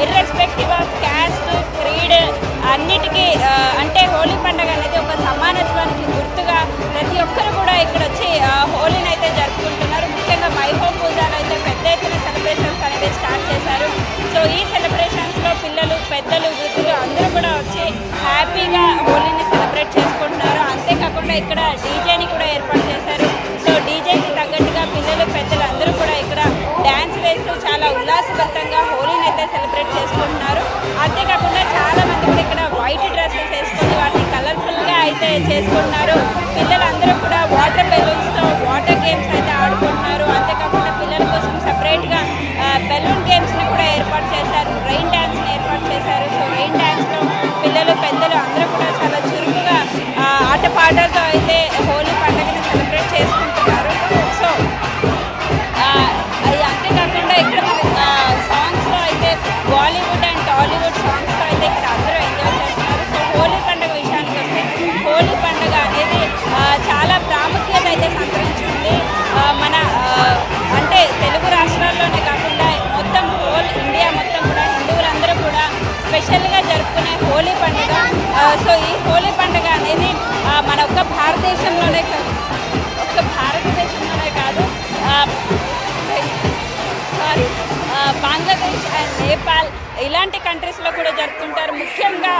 Irrespective of caste creed అన్నిటికీ అంటే హోలీ పండుగ అనేది ఒక సమానత్వానికి గుర్తుగా ప్రతి ఒక్కరు కూడా ఇక్కడ వచ్చి హోలీని అయితే జరుపుకుంటున్నారు. ముఖ్యంగా మై హోమ్ పూజాలు అయితే పెద్ద ఎత్తున సెలబ్రేషన్స్ అనేది స్టార్ట్ చేశారు. సో ఈ సెలబ్రేషన్స్లో పిల్లలు పెద్దలు వృద్ధులు అందరూ కూడా వచ్చి హ్యాపీగా హోలీని సెలబ్రేట్ చేసుకుంటున్నారు. అంతేకాకుండా ఇక్కడ డీజేని కూడా ఏర్పాటు చేశారు. సో డీజేకి తగ్గట్టుగా పిల్లలు పెద్దలు అందరూ కూడా ఇక్కడ డ్యాన్స్ వేస్తూ చాలా ఉల్లాసభరితంగా హోలీని అయితే సెలబ్రేట్ చేసుకుంటున్నారు. అంతేకాకుండా చాలా మంది కూడా ఇక్కడ వైట్ డ్రెస్సెస్ వేసుకొని వాటిని కలర్ఫుల్గా అయితే చేసుకుంటున్నారు. పిల్లలందరూ కూడా వాటర్ బెలూన్స్తో వాటర్ గేమ్స్ అయితే ఆడుకుంటున్నారు. అంతేకాకుండా పిల్లల కోసం సపరేట్గా బెలూన్ గేమ్స్ని కూడా ఏర్పాటు చేశారు. రెయిన్ డ్యాన్స్ని ఏర్పాటు చేశారు. సో రెయిన్ డ్యాన్స్లో పిల్లలు పెద్దలు అందరూ కూడా చాలా చురుకుగా ఆటపాటలతో అయితే హోలీ పండుగని సెలబ్రేట్ చేసుకుంటున్నారు. సో అది అంతేకాకుండా ఇక్కడ సాంగ్స్లో అయితే బాలీవుడ్ అండ్ టాలీవుడ్ సాంగ్స్తో అయితే ఇక్కడ అందరూ ఎంజాయ్ చేస్తున్నారు. సో హోలీ పండుగ విషయానికి వస్తే హోలీ పండుగ అనేది చాలా ప్రాముఖ్యత అయితే సంతరించింది. మన అంటే తెలుగు రాష్ట్రాల్లోనే కాకుండా మొత్తం హోల్ ఇండియా మొత్తం కూడా హిందువులందరూ కూడా స్పెషల్గా జరుపుకునే హోలీ పండుగ. సో ఈ హోలీ పండుగ అనేది మన ఒక్క భారతదేశంలోనే కాదు బంగ్లాదేశ్ అండ్ నేపాల్ ఇలాంటి కంట్రీస్లో కూడా జరుపుకుంటారు. ముఖ్యంగా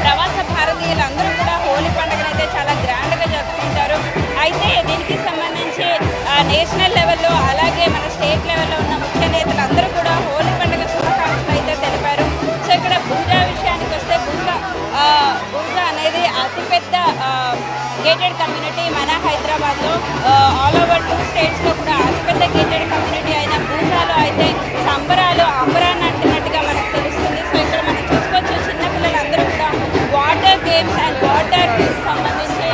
ప్రవాస భారతీయులు అందరూ కూడా హోలీ పండుగను అయితే చాలా గ్రాండ్గా జరుపుకుంటారు. అయితే దీనికి సంబంధించి నేషనల్ లెవెల్లో అలాగే మన స్టేట్ లెవెల్లో ఉన్న ముఖ్య నేతలు అందరూ కూడా హోలీ పండుగ శుభాకాంక్షలు అయితే తెలిపారు. సో ఇక్కడ బూజా విషయానికి వస్తే బూజా అనేది అతిపెద్ద గేటెడ్ కమ్యూనిటీ మన హైదరాబాద్లో ఆల్ ఓవర్ 2 స్టేట్స్లో కూడా అతిపెద్ద గేటెడ్ కమ్యూనిటీ అయిన బూజాలో అయితే సంబరాలు అంబరాన్ని అంటున్నట్టుగా మనకు తెలుస్తుంది. సో ఇక్కడ మనం చూసుకోవచ్చు చిన్నపిల్లలందరూ కూడా వాటర్ గేమ్స్ అండ్ వాటర్కి సంబంధించి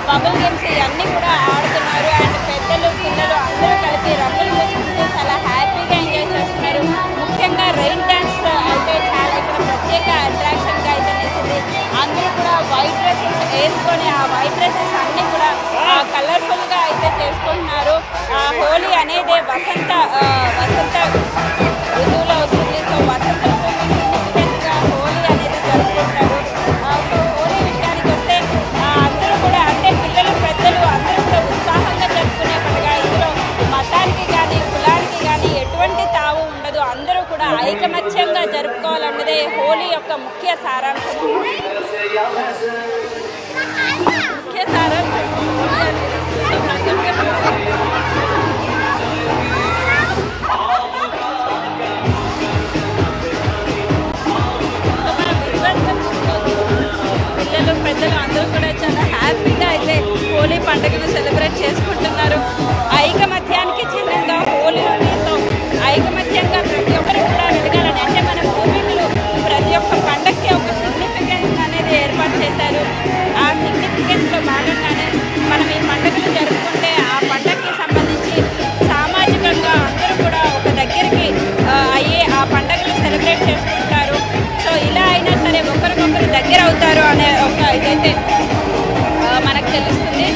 బబుల్ గేమ్స్ ఇవన్నీ కూడా ఆడుతున్నారు. అండ్ పెద్దలు పిల్లలు అందరూ కలిపి రంగులు పూసుకుంటూ చాలా హ్యాపీగా ఎంజాయ్ చేస్తున్నారు. ముఖ్యంగా రెయిన్ డ్యాన్స్ అయితే చాలా ఇక్కడ ప్రత్యేక అట్రాక్షన్గా అయితే నిలిచింది. అందరూ కూడా వైట్ డ్రెస్సెస్ వేసుకొని ఆ వైట్ డ్రెస్సెస్ అన్నీ కూడా కలర్ఫుల్గా అయితే చేసుకుంటున్నారు. హోలీ అనేది వసంత ఋతువులో వస్తుంది. సో వసంత సిగ్నిఫికెంట్గా హోలీ అనేది జరుపుకుంటారు. సో హోలీ విషయానికి వస్తే అందరూ కూడా అంటే పిల్లలు పెద్దలు అందరూ కూడా ఉత్సాహంగా జరుపుకునే పండుగ. ఇందులో మతానికి కానీ కులానికి కానీ ఎటువంటి తావు ఉండదు. అందరూ కూడా ఐకమత్యంగా జరుపుకోవాలన్నదే హోలీ యొక్క ముఖ్య సారాంశం. పండుగను సెలబ్రేట్ చేసుకుంటున్నారు. ఐకమత్యానికి చిహ్నంగా హోలీ ఉంది. సో ఐకమత్యంగా ప్రతి ఒక్కరు కూడా వెతకాలని, అంటే మన పూర్వీకులు ప్రతి ఒక్క పండగకి ఒక సిగ్నిఫికెన్స్ అనేది ఏర్పాటు చేశారు. ఆ సిగ్నిఫికెన్స్లో భాగంగానే మనం ఈ పండుగలు జరుపుకుంటే ఆ పండగకి సంబంధించి సామాజికంగా అందరూ కూడా ఒక దగ్గరికి అయ్యి ఆ పండుగలు సెలబ్రేట్ చేసుకుంటారు. సో ఇలా అయినా సరే ఒకరికొకరు దగ్గర అవుతారు అనే ఒక ఇదైతే మనకు తెలుస్తుంది.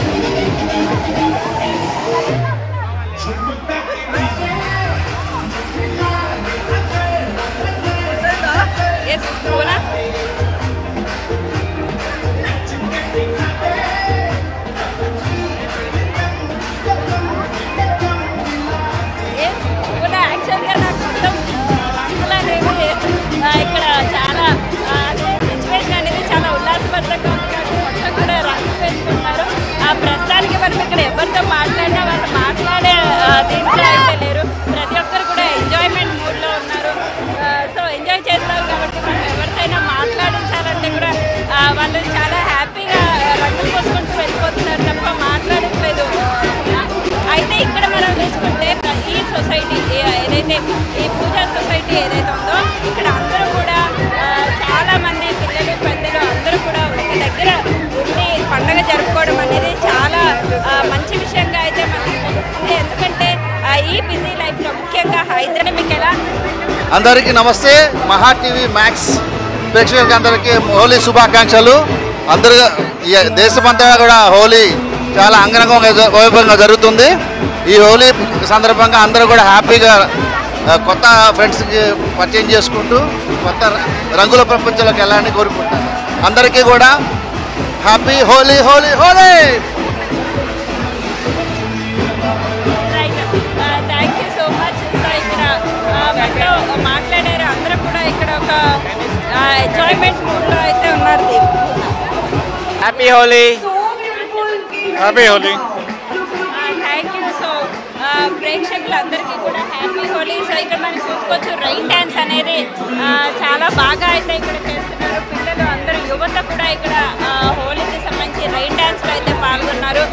యాక్చువల్గా నాకు మొత్తం రంగులు అనేవి ఇక్కడ చాలా సిచ్యువేషన్ అనేది చాలా ఉల్లాసభరితంగా ఉంది కాబట్టి మొత్తం కూడా రంగులు వేసుకుంటున్నారు. ప్రస్తుతానికి మనం ఇక్కడ ఎవరితో మాట్లాడినా వాళ్ళు మాట్లాడే దీంట్లో అయితే లేరు. ప్రతి ఒక్కరు కూడా ఎంజాయ్మెంట్ మూడ్లో ఉన్నారు. సో ఎంజాయ్ చేస్తారు కాబట్టి మనం ఎవరితోనైనా మాట్లాడించాలంటే కూడా వాళ్ళు చాలా హ్యాపీగా రంగులు పోసుకుంటూ వెళ్ళిపోతున్నారు తప్ప మాట్లాడట్లేదు. అయితే ఇక్కడ మనం చూసుకుంటే ఈ సొసైటీ ఏదైతే ఈ పూజా సొసైటీ ఏదైతే ఉందో ఇక్కడ అందరూ కూడా చాలా మంది పిల్లలు పెద్దలు అందరూ కూడా ఒక దగ్గర ఉండి పండుగ జరుపుకోవడం అనేది చాలా మంచి విషయంగా అయితే మనకు తెలుస్తుంది. ఎందుకంటే ఈ బిజీ లైఫ్లో ముఖ్యంగా హైదరాబాద్ మీకు ఎలా అందరికీ నమస్తే. మహా టీవీ మ్యాక్స్ ప్రేక్షకులకి అందరికీ హోలీ శుభాకాంక్షలు. అందరూ దేశమంతా కూడా హోలీ చాలా అంగరంగ వైభవంగా జరుగుతుంది. ఈ హోలీ సందర్భంగా అందరూ కూడా హ్యాపీగా కొత్త ఫ్రెండ్స్కి పరిచయం చేసుకుంటూ కొత్త రంగుల ప్రపంచంలోకి వెళ్ళాలని కోరుకుంటాను. అందరికీ కూడా happy Holi Holi Holi. Thank you so much. ఇక్కడ మనతో మాట్లాడారు. అందరూ కూడా ఇక్కడ ఒక ఎంజాయ్మెంట్ మూడ్లో అయితే ఉన్నారు. Happy Holi happy Holi. Thank you. So ప్రేక్షకులందరికీ కూడా హ్యాపీ హోలీ. సో ఇక్కడ మనం చూసుకోవచ్చు రైన్ డ్యాన్స్ అనేది చాలా బాగా అయితే ఇక్కడ చేస్తున్నారు. పిల్లలు అందరూ యువత కూడా ఇక్కడ హోలీకి సంబంధించి రైన్ డ్యాన్స్లో అయితే పాల్గొన్నారు.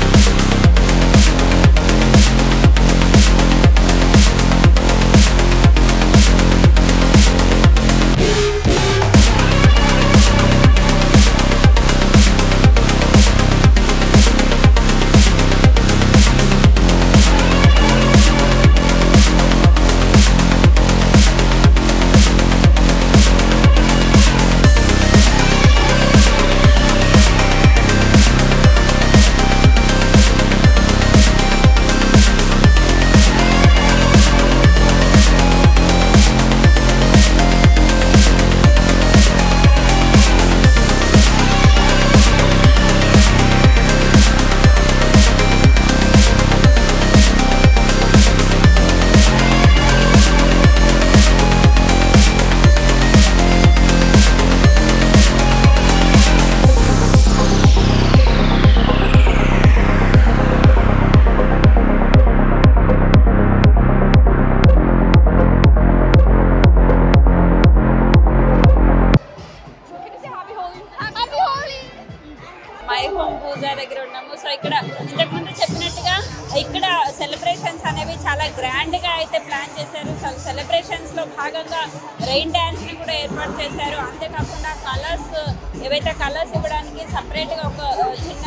మై హోమ్ పూజా దగ్గర ఉన్నాము. సో ఇక్కడ ఇంతకుముందు చెప్పినట్టుగా ఇక్కడ సెలబ్రేషన్స్ అనేవి చాలా గ్రాండ్గా అయితే ప్లాన్ చేశారు. సో సెలబ్రేషన్స్లో భాగంగా రెయిన్ డ్యాన్స్ని కూడా ఏర్పాటు చేశారు. అంతేకాకుండా కలర్స్ ఏవైతే కలర్స్ ఇవ్వడానికి సపరేట్గా ఒక చిన్న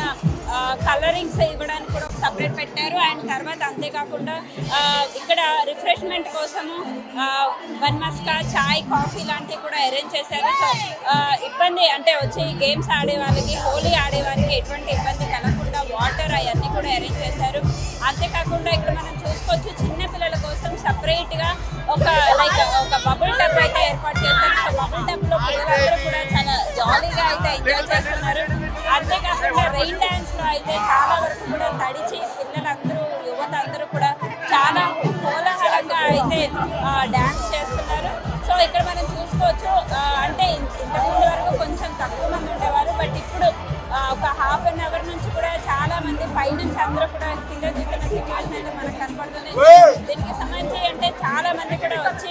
కలరింగ్స్ ఇవ్వడానికి కూడా సపరేట్ పెట్టారు. అండ్ తర్వాత అంతేకాకుండా ఇక్కడ రిఫ్రెష్మెంట్ కోసము వన్ మస్కా చాయ్ కాఫీ లాంటివి కూడా అరేంజ్ చేశారు. సో ఇబ్బంది అంటే వచ్చి గేమ్స్ ఆడే వాళ్ళకి హోలీ ఆడే వారికి ఎటువంటి ఇబ్బంది కలగకుండా వాటర్ అవన్నీ కూడా అరేంజ్ చేశారు. అంతేకాకుండా ఇక్కడ మనం చూసుకోవచ్చు చిన్నపిల్లల కోసం సపరేట్గా ఒక బబుల్ టబ్ అయితే ఏర్పాటు చేశారు. సో బబుల్ టబ్లో పిల్లలందరూ కూడా చాలా జాలీగా అయితే ఎంజాయ్ చేస్తున్నారు. అంతేకాకుండా రెయిన్ డ్యాన్స్లో అయితే చాలా వరకు కూడా తడిచి పిల్లలందరూ యువత అందరూ కూడా చాలా కోలాహలంగా అయితే డ్యాన్స్ చేస్తున్నారు. సో ఇక్కడ మనం చూసుకోవచ్చు అంటే ఇంతకుముందు వరకు కొంచెం తక్కువ మంది ఉండేవారు. బట్ ఇప్పుడు ఒక హాఫ్ అన్ అవర్ నుంచి కూడా చాలా మంది పైనుంచి అందరూ కూడా కింద దిగుతున్న సిచ్యువేషన్ అయితే మనకు కనపడుతుంది. దీనికి సంబంధించి అంటే చాలా మంది కూడా వచ్చి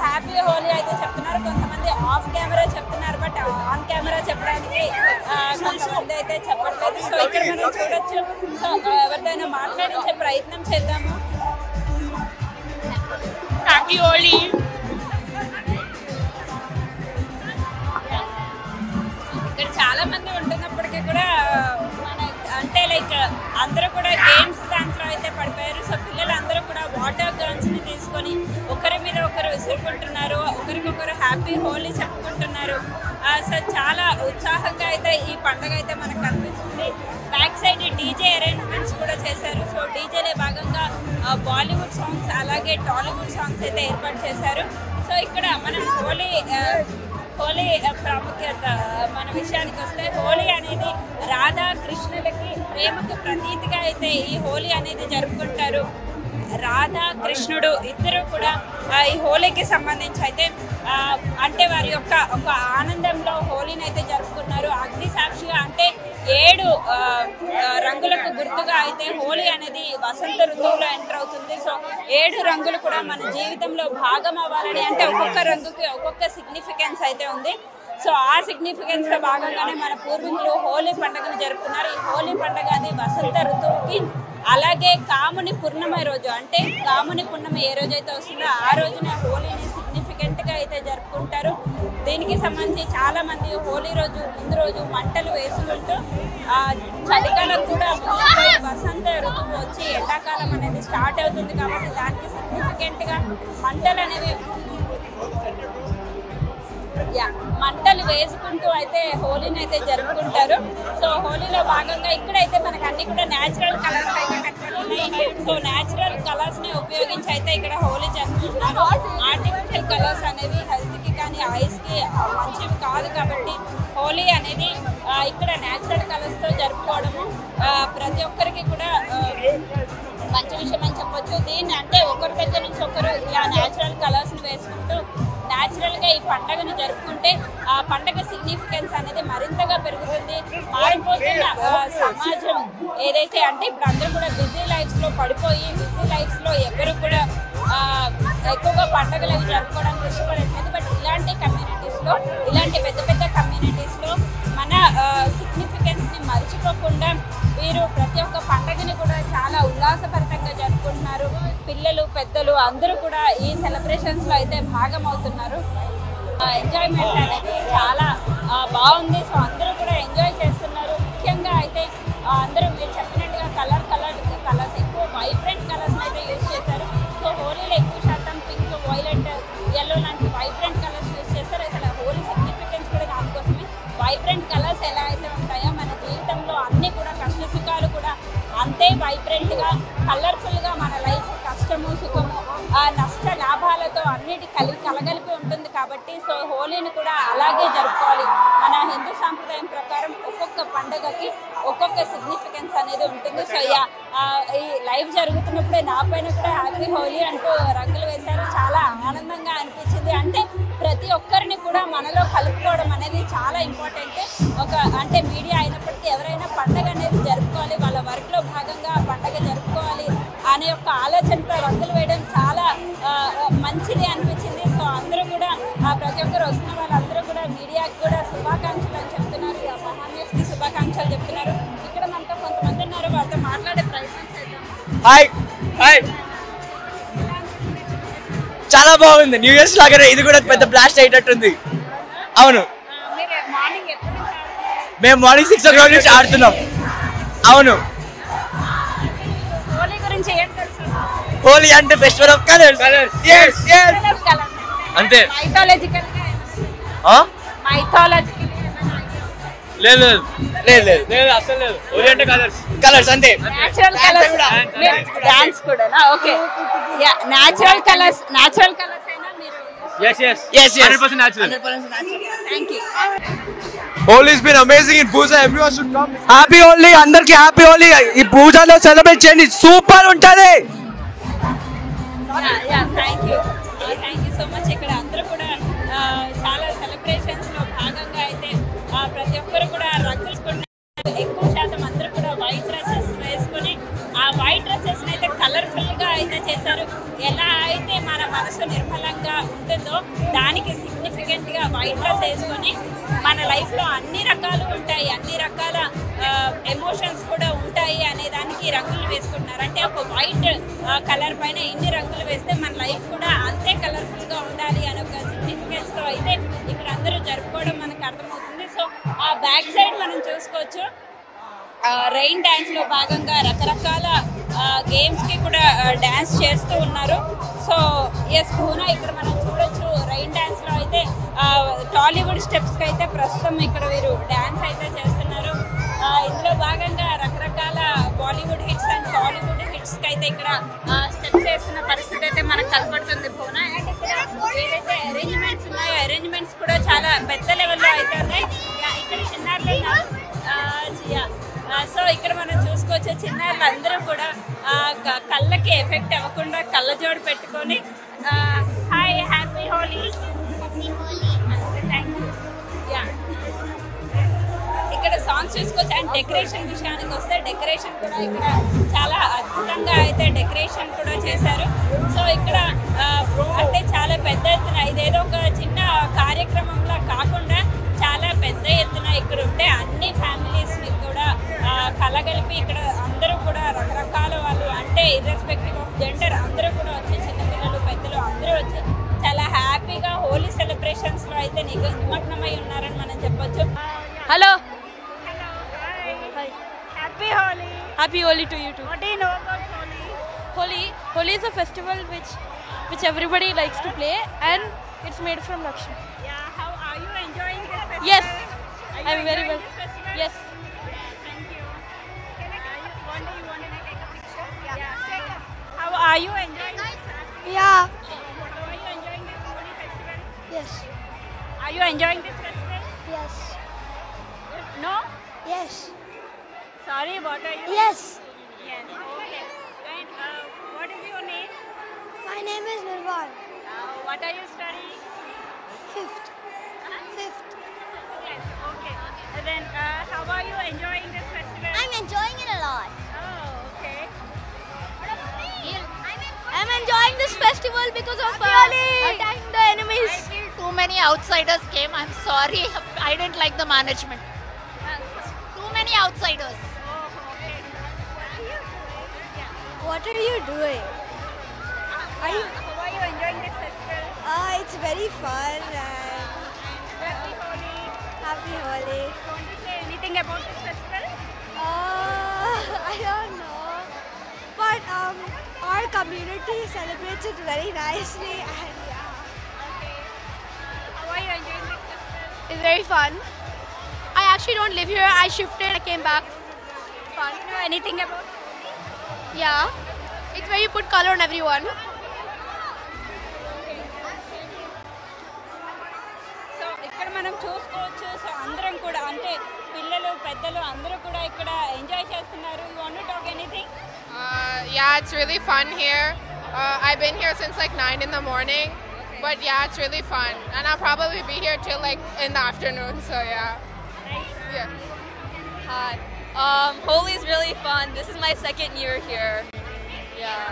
హ్యాపీ హోలీ అయితే చెప్తున్నారు. కొంతమంది ఆఫ్ కెమెరా చెప్తున్నారు, బట్ ఆన్ కెమెరా చెప్పడానికి కొంతమంది అయితే చెప్పట్లేదు. సో ఇక్కడ మనం చూడొచ్చు. So Happy Holi. ఇక్కడ చాలా మంది ఉంటున్నప్పటికీ కూడా మన అంటే లైక్ అందరూ కూడా గేమ్స్ దాంట్లో అయితే పడిపోయారు. సో పిల్లలందరూ కూడా వాటర్ గన్స్ ని తీసుకొని ఒకరి మీద ఒకరు విసురుకుంటున్నారు, ఒకరికొకరు హ్యాపీ హోలీ చెప్పుకుంటున్నారు. సో చాలా ఉత్సాహంగా అయితే ఈ పండుగ అయితే మనకు కనిపిస్తుంది. బ్యాక్ సైడ్ డీజే అరేంజ్మెంట్స్ కూడా చేశారు. సో డీజేలో భాగంగా బాలీవుడ్ సాంగ్స్ అలాగే టాలీవుడ్ సాంగ్స్ అయితే ఏర్పాటు చేశారు. సో ఇక్కడ మనం హోలీ ప్రాముఖ్యత మన విషయానికి వస్తే హోలీ అనేది రాధా కృష్ణులకి ప్రేమకు ప్రతీతిగా అయితే ఈ హోలీ అనేది జరుపుకుంటారు. రాధా కృష్ణుడు ఇద్దరు కూడా ఈ హోలీకి సంబంధించి అయితే అంటే వారి యొక్క ఒక ఆనందంలో హోలీని అయితే జరుపుకున్నారు. అగ్ని సాక్షిగా అంటే 7 రంగులకు గుర్తుగా అయితే హోలీ అనేది వసంత ఋతువులో ఎంటర్ అవుతుంది. సో 7 రంగులు కూడా మన జీవితంలో భాగం అవ్వాలని అంటే ఒక్కొక్క రంగుకి ఒక్కొక్క సిగ్నిఫికెన్స్ అయితే ఉంది. సో ఆ సిగ్నిఫికెన్స్ లో భాగంగానే మన పూర్వీకులు హోలీ పండుగను జరుపుకున్నారు. ఈ హోలీ పండుగ అది వసంత ఋతువుకి అలాగే కాముని పూర్ణిమ రోజు అంటే కాముని పూర్ణిమ ఏ రోజైతే వస్తుందో ఆ రోజున హోలీని సిగ్నిఫికెంట్ గా అయితే జరుపుకుంటారు. దీనికి సంబంధించి చాలా మంది హోలీ రోజు ముందు రోజు మంటలు వేసుకుంటూ చలికాలం కూడా వసంత ఋతువు వచ్చి ఎండాకాలం అనేది స్టార్ట్ అవుతుంది కాబట్టి దానికి సిగ్నిఫికెంట్ గా మంటలు అనేవి మంటలు వేసుకుంటూ అయితే హోలీని అయితే జరుపుకుంటారు. సో హోలీలో భాగంగా ఇక్కడైతే మనకు అన్ని కూడా న్యాచురల్ కలర్స్ అయితే కనపడుతున్నాయి. సో న్యాచురల్ కలర్స్ ని ఉపయోగించి అయితే ఇక్కడ హోలీ జరుపుకుంటున్నారు. ఆర్టిఫిషియల్ కలర్స్ అనేవి హెల్త్ కి కానీ ఐస్ కి మంచివి కాదు కాబట్టి హోలీ అనేది ఇక్కడ న్యాచురల్ కలర్స్ తో జరుపుకోవడము ప్రతి ఒక్కరికి కూడా మంచి విషయం అని చెప్పొచ్చు. దీన్ని అంటే ఒకరి దగ్గర నుంచి ఒకరు ఇలా న్యాచురల్ కలర్స్ ని వేసుకుంటూ న్యాచురల్ గా ఈ పండుగను జరుపుకుంటే ఆ పండుగ సిగ్నిఫికెన్స్ అనేది మరింతగా పెరుగుతుంది. మారిపోతున్న సమాజం ఏదైతే అంటే ఇప్పుడు అందరూ కూడా బిజీ లైఫ్స్ లో పడిపోయి బిజీ లైఫ్స్ లో ఎవరు కూడా ఎక్కువగా పండుగలు అవి జరుపుకోవడానికి ఇష్టపడట్లేదు. బట్ ఇలాంటి కమ్యూనిటీస్ లో ఇలాంటి పెద్ద పెద్ద కమ్యూనిటీస్ లో మన సిగ్నిఫికెన్స్ ని మర్చిపోకుండా వీరు ప్రతి ఒక్క పండుగని కూడా చాలా ఉల్లాసభరితంగా జరుపుకుంటున్నారు. పిల్లలు పెద్దలు అందరూ కూడా ఈ సెలబ్రేషన్స్ లో అయితే భాగం అవుతున్నారు. ఎంజాయ్మెంట్ అనేది చాలా బాగుంది. సో అందరూ కూడా ఎంజాయ్ చేస్తున్నారు. ముఖ్యంగా అయితే అందరూ మీరు చెప్పినట్టుగా కలర్స్ ఎక్కువ వైబ్రెంట్ కలర్స్ అయితే యూజ్ చేశారు. సో హోలీలో ఎక్కువ శాతం పింక్, వైలెట్, ఎల్లో లాంటి వైబ్రెంట్ కలర్స్ యూజ్ చేస్తారు. అసలు హోలీ సిగ్నిఫికెన్స్ కూడా దానికోసమే. వైబ్రెంట్ కలర్స్ ఎలా అయితే ఉంటాయో మన జీవితంలో అన్ని కూడా కష్ట సుఖాలు కూడా అంతే వైబ్రెంట్ గా కలర్ఫుల్ గా మన లైఫ్ కష్టము సుఖము నష్ట లాభాలతో అన్నిటి కలగలిపి ఉంటుంది కాబట్టి సో హోలీని కూడా అలాగే జరుపుకోవాలి. మన హిందూ సాంప్రదాయం ప్రకారం ఒక్కొక్క పండుగకి ఒక్కొక్క సిగ్నిఫికెన్స్ అనేది ఉంటుంది. సో ఈ లైవ్ జరుగుతున్నప్పుడే నా పైన కూడా హ్యాపీ హోలీ అంటూ రంగులు వేశారు. చాలా ఆనందంగా అనిపించింది. అంటే ప్రతి ఒక్కరిని కూడా మనలో కలుపుకోవడం అనేది చాలా ఇంపార్టెంట్. అంటే మీడియా అయినప్పటికీ ఎవరైనా పండుగ అనేది జరుపుకోవాలి, వాళ్ళ వర్క్లో భాగంగా పండుగ జరుపుకోవాలి అనే ఒక ఆలోచనతో రంగులు వేయడం చాలా మంచిది అనిపించింది. సో అందరూ కూడా ప్రతి ఒక్కరు వస్తున్న వాళ్ళందరూ కూడా మీడియాకి కూడా శుభాకాంక్షలు అని చెప్తున్నారు, మహాన్యూస్కి శుభాకాంక్షలు చెప్తున్నారు. ఇక్కడ మనతో కొంతమంది ఉన్నారు, వాళ్ళతో మాట్లాడే ప్రయత్నం చేద్దాం. హాయ్ హాయ్, చాలా బాగుంది. న్యూ ఇయర్స్ లాగానే ఇది కూడా పెద్ద బ్లాస్ట్ అయ్యేటట్టుంది. అవును, మేము మార్నింగ్ 6 o'clock నుంచి ఆడుతున్నాం. అవును, హోలీ అంటే ఫెస్టివల్ ఆఫ్ కలర్స్. అంతే. లేదు లేదు లేదు లేదు అసలు లేదు. హోలీ అంటే కలర్స్ కలర్స్ అంతే. నేచురల్ కలర్స్ డాన్స్ కూడా ఓకే. నేచురల్ కలర్స్ అయినా మీరు yes yes yes 100% natural. Thank you. Holi has been amazing in Pooja. Everyone should come. Happy Holi, అందరికి హ్యాపీ హోలీ. ఈ పూజలో సెలబ్రేట్ చేయండి, సూపర్ ఉంటది. Thank you so much. ఇక్కడ అందరూ కూడా చాలా సెలబ్రేషన్స్ లో భాగంగా అయితే ప్రతి ఒక్కరు కూడా రంగులు ఎక్కువ శాతం అందరూ కూడా వైట్ డ్రెస్సెస్ వేసుకొని ఆ వైట్ డ్రెస్సెస్ అయితే కలర్ఫుల్ గా అయితే చేశారు. ఎలా అయితే మన మనసు నిర్మలంగా ఉంటుందో దానికి సిగ్నిఫికెంట్ గా వైట్ డ్రెస్ వేసుకొని మన లైఫ్ లో అన్ని రకాలు ఉంటాయి, అన్ని రకాల ఎమోషన్స్ కూడా ఉంటాయి అనే దానికి రంగులు వేసుకుంటున్నారు. అంటే ఒక వైట్ కలర్ పైన ఇన్ని రంగులు వేస్తే మన లైఫ్ కూడా అంతే కలర్ అర్థమవుతుంది. సో ఆ బ్యాక్ సైడ్ మనం చూసుకోవచ్చు రెయిన్ డ్యాన్స్ లో భాగంగా రకరకాల గేమ్స్ కి కూడా డ్యాన్స్ చేస్తూ ఉన్నారు. సో ఎస్ భూనా ఇక్కడ మనం చూడొచ్చు రెయిన్ డ్యాన్స్ లో అయితే టాలీవుడ్ స్టెప్స్ కి అయితే ప్రస్తుతం ఇక్కడ వీరు డ్యాన్స్ అయితే చేస్తున్నారు. ఇందులో భాగంగా రకరకాల Bollywood hits and Tollywood hits కి అయితే ఇక్కడ స్టెప్స్ చేస్తున్న పరిస్థితి అయితే మనకు కనపడుతుంది భూనా. అండ్ ఇక్కడ ఏదైతే అరేంజ్మెంట్స్ ఉన్నాయో అరేంజ్మెంట్స్ కూడా చాలా పెద్ద లెవెల్లో అయితే ఉన్నాయి. ఇక్కడ చిన్నారులు సో ఇక్కడ మనం చూసుకోవచ్చు చిన్నారులు అందరూ కూడా కళ్ళకి ఎఫెక్ట్ అవ్వకుండా కళ్ళజోడు పెట్టుకొని hi happy Holi thank you. ఇక్కడ సాంగ్స్ చూసుకోవచ్చు. అండ్ డెకరేషన్ విషయానికి వస్తే డెకరేషన్ కూడా ఇక్కడ చాలా అద్భుతంగా అయితే డెకరేషన్ కూడా చేశారు. సో ఇక్కడ అంటే చాలా పెద్ద ఎత్తున ఇదేదో ఒక చిన్న కార్యక్రమంలో కాకుండా చాలా పెద్ద ఎత్తున ఇక్కడ ఉంటే అన్ని ఫ్యామిలీస్ని కూడా కలగలిపి ఇక్కడ అందరూ కూడా రకరకాల వాళ్ళు అంటే ఇర్రెస్పెక్టివ్ ఆఫ్ జెండర్ అందరూ కూడా వచ్చి చిన్నపిల్లలు పెద్దలు అందరూ వచ్చి చాలా హ్యాపీగా హోలీ సెలబ్రేషన్స్లో అయితే నిమగ్నమై ఉన్నారని మనం చెప్పొచ్చు. Hello. Hi. Happy Holi. Happy Holi to you too. What do you know about Holi? Holi is a festival which everybody likes to play, and it's made from Lakshmi. Yeah. How are you enjoying this festival? Yes, Are you I'm very enjoying well. this festival? Yes. Thank you. One day you want to take a picture? Yeah. How are you enjoying this? Yeah. How are you enjoying this Holi festival? Yes. Are you enjoying this festival? Yes. No? Yes. Sorry, what are you? Yes. Yes. Okay. And what is your name? My name is Nirvan. What are you studying? Fifth. Fifth. Yes. Okay. And then how are you enjoying this festival? I'm enjoying it a lot. Oh, okay. I'm enjoying this festival because of attacking the enemies. I feel too many outsiders came. I'm sorry. I didn't like the management. Too many outsiders. What are you doing? How are you enjoying this festival? It's very fun and Happy Holi. happy Holi. Want to say anything about this festival? I don't know, but our community celebrates it very nicely and Okay. How are you enjoying this festival? it's very fun. I actually don't live here. I shifted. I came back. Do you know anything about? Yeah, it's where you put color on everyone. So ఇక్కడ మనం చూసుకోవచ్చు. So అందరం కూడా అంటే పిల్లలు పెద్దలు అందరూ కూడా ఇక్కడ ఎంజాయ్ చేస్తున్నారు. You want to talk anything? Yeah, it's really fun here. I've been here since like 9 in the morning, but yeah, it's really fun. And I'll probably be here till like in the afternoon, so yeah. Yeah. Hi. Holi is really fun. This is my second year here. Yeah.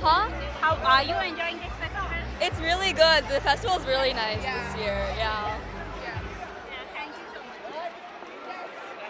Huh? How are you enjoying this festival? It's really good. The festival is really nice this year. Yeah.